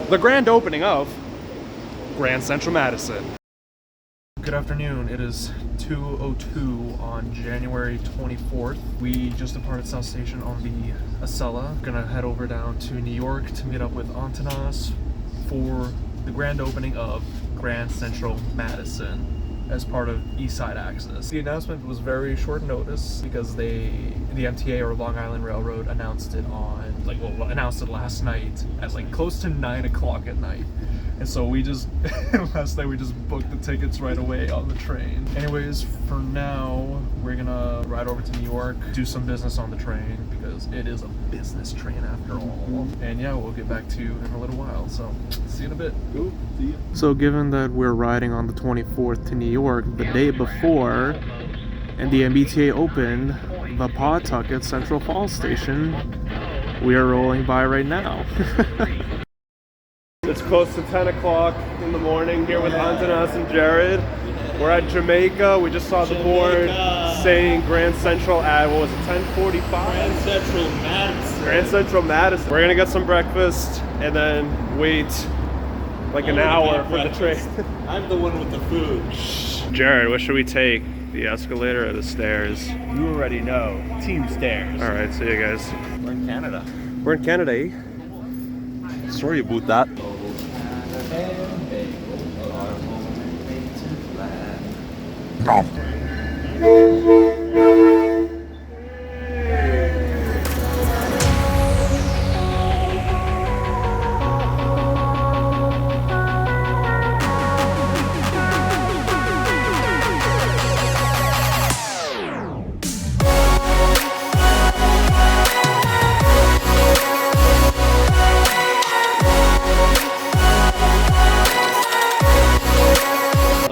the grand opening of Grand Central Madison. Good afternoon. It is 2:02 on January 24th. We just departed South Station on the Acela. Gonna head over down to New York to meet up with Antanas for the grand opening of Grand Central Madison as part of East Side Access. The announcement was very short notice because the MTA, or Long Island Railroad, announced it announced it last night at close to 9 o'clock at night. And so last night we just booked the tickets right away on the train. Anyways, for now, we're gonna ride over to New York, do some business on the train because it is a business train after all. And yeah, we'll get back to you in a little while. So see you in a bit. Cool. See you. So given that we're riding on the 24th to New York, the day before, and the MBTA opened the Pawtucket Central Falls Station, we are rolling by right now. It's close to 10 o'clock in the morning here with Antanas and Jared. We're at Jamaica. We just saw the board saying Grand Central at, what was it, 10:45? Grand Central Madison. Grand Central Madison. We're gonna get some breakfast and then wait an hour for the train. I'm the one with the food. Jared, what should we take? The escalator or the stairs? You already know. Team stairs. All right, see you guys. We're in Canada. We're in Canada, eh? Sorry about that.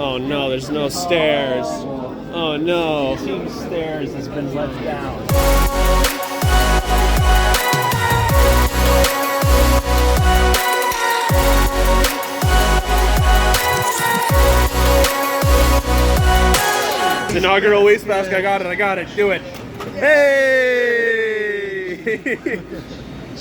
Oh no, there's no stairs. Oh no. Team stairs has been let down. Inaugural waste basket. I got it. Do it. Hey!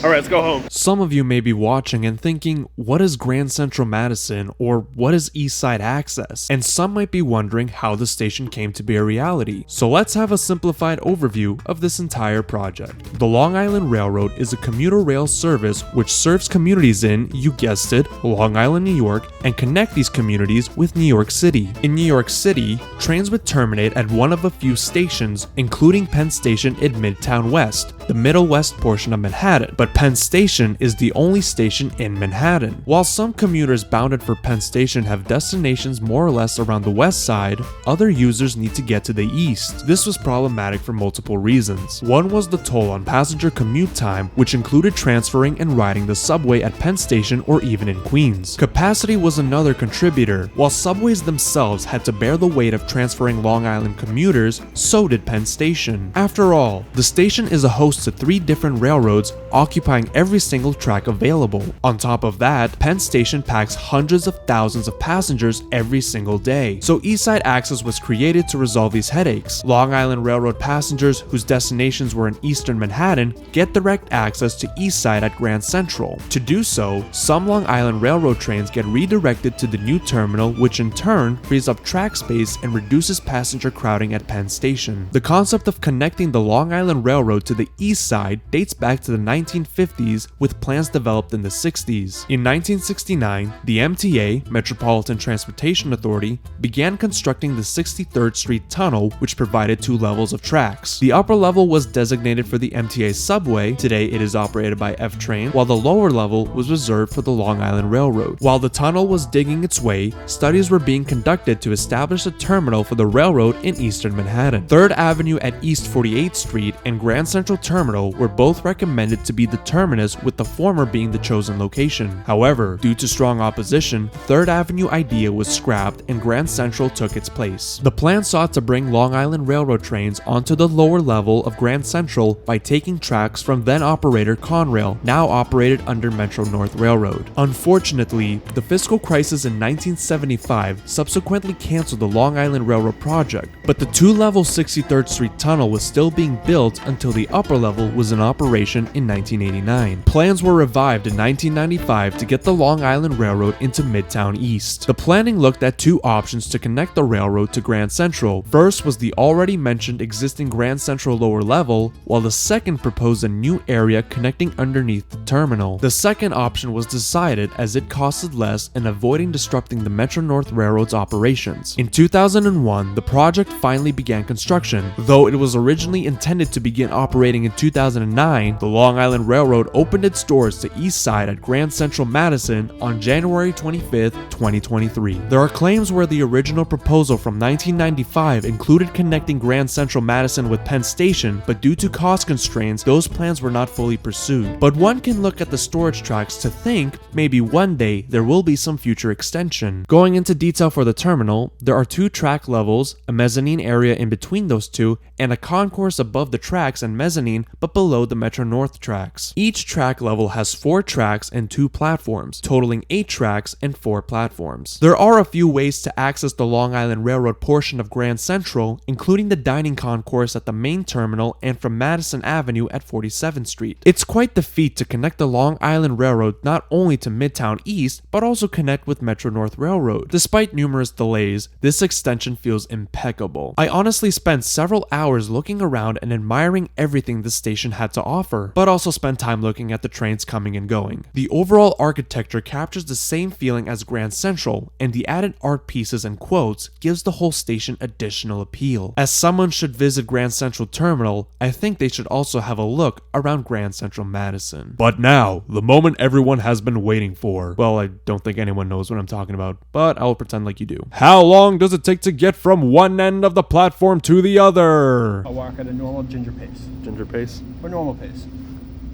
All right, let's go home. Some of you may be watching and thinking, what is Grand Central Madison, or what is East Side Access? And some might be wondering how the station came to be a reality. So let's have a simplified overview of this entire project. The Long Island Railroad is a commuter rail service which serves communities in, you guessed it, Long Island, New York, and connect these communities with New York City. In New York City, trains would terminate at one of a few stations, including Penn Station in Midtown West, the Middle West portion of Manhattan. But Penn Station is the only station in Manhattan. While some commuters bounded for Penn Station have destinations more or less around the west side, other users need to get to the east. This was problematic for multiple reasons. One was the toll on passenger commute time, which included transferring and riding the subway at Penn Station or even in Queens. Capacity was another contributor. While subways themselves had to bear the weight of transferring Long Island commuters, so did Penn Station. After all, the station is a host to 3 different railroads occupying every single track available. On top of that, Penn Station packs hundreds of thousands of passengers every single day. So East Side Access was created to resolve these headaches. Long Island Railroad passengers whose destinations were in eastern Manhattan get direct access to East Side at Grand Central. To do so, some Long Island Railroad trains get redirected to the new terminal, which in turn frees up track space and reduces passenger crowding at Penn Station. The concept of connecting the Long Island Railroad to the East Side dates back to the 1950s with plans developed in the 60s. In 1969, the MTA, Metropolitan Transportation Authority, began constructing the 63rd Street Tunnel, which provided 2 levels of tracks. The upper level was designated for the MTA subway, today it is operated by F-Train, while the lower level was reserved for the Long Island Railroad. While the tunnel was digging its way, studies were being conducted to establish a terminal for the railroad in eastern Manhattan. 3rd Avenue at East 48th Street and Grand Central Terminal were both recommended to be the terminus, with the former being the chosen location. However, due to strong opposition, 3rd Avenue idea was scrapped and Grand Central took its place. The plan sought to bring Long Island Railroad trains onto the lower level of Grand Central by taking tracks from then operator Conrail, now operated under Metro North Railroad. Unfortunately, the fiscal crisis in 1975 subsequently canceled the Long Island Railroad project, but the 2-level 63rd Street Tunnel was still being built until the upper level was in operation in 1989. Plans were revived in 1995 to get the Long Island Railroad into Midtown East. The planning looked at two options to connect the railroad to Grand Central. First was the already mentioned existing Grand Central lower level, while the second proposed a new area connecting underneath the terminal. The second option was decided as it costed less and avoiding disrupting the Metro-North Railroad's operations. In 2001, the project finally began construction. Though it was originally intended to begin operating in 2009, the Long Island Railroad opened its doors to East Side at Grand Central Madison on January 25, 2023. There are claims where the original proposal from 1995 included connecting Grand Central Madison with Penn Station, but due to cost constraints, those plans were not fully pursued. But one can look at the storage tracks to think maybe one day there will be some future extension. Going into detail for the terminal, there are two track levels, a mezzanine area in between those two, and a concourse above the tracks and mezzanine but below the Metro-North tracks. Each track level has 4 tracks and 2 platforms, totaling 8 tracks and 4 platforms. There are a few ways to access the Long Island Railroad portion of Grand Central, including the dining concourse at the main terminal and from Madison Avenue at 47th Street. It's quite the feat to connect the Long Island Railroad not only to Midtown East, but also connect with Metro-North Railroad. Despite numerous delays, this extension feels impeccable. I honestly spent several hours looking around and admiring everything the station had to offer, but also spent time looking at the trains coming and going. The overall architecture captures the same feeling as Grand Central, and the added art pieces and quotes gives the whole station additional appeal. As someone should visit Grand Central Terminal, I think they should also have a look around Grand Central Madison. But now, the moment everyone has been waiting for. Well, I don't think anyone knows what I'm talking about, but I'll pretend like you do. How long does it take to get from one end of the platform to the other? I'll walk at a normal ginger pace. Ginger pace. Or normal pace.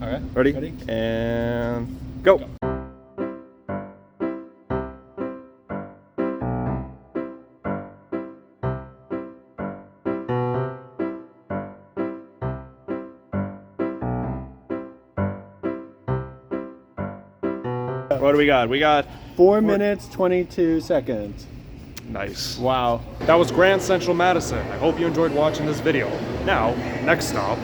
Okay. Ready? And go. What do we got? We got 4 minutes, 22 seconds. nice. Wow. That was Grand Central Madison. I hope you enjoyed watching this video. Now, next stop,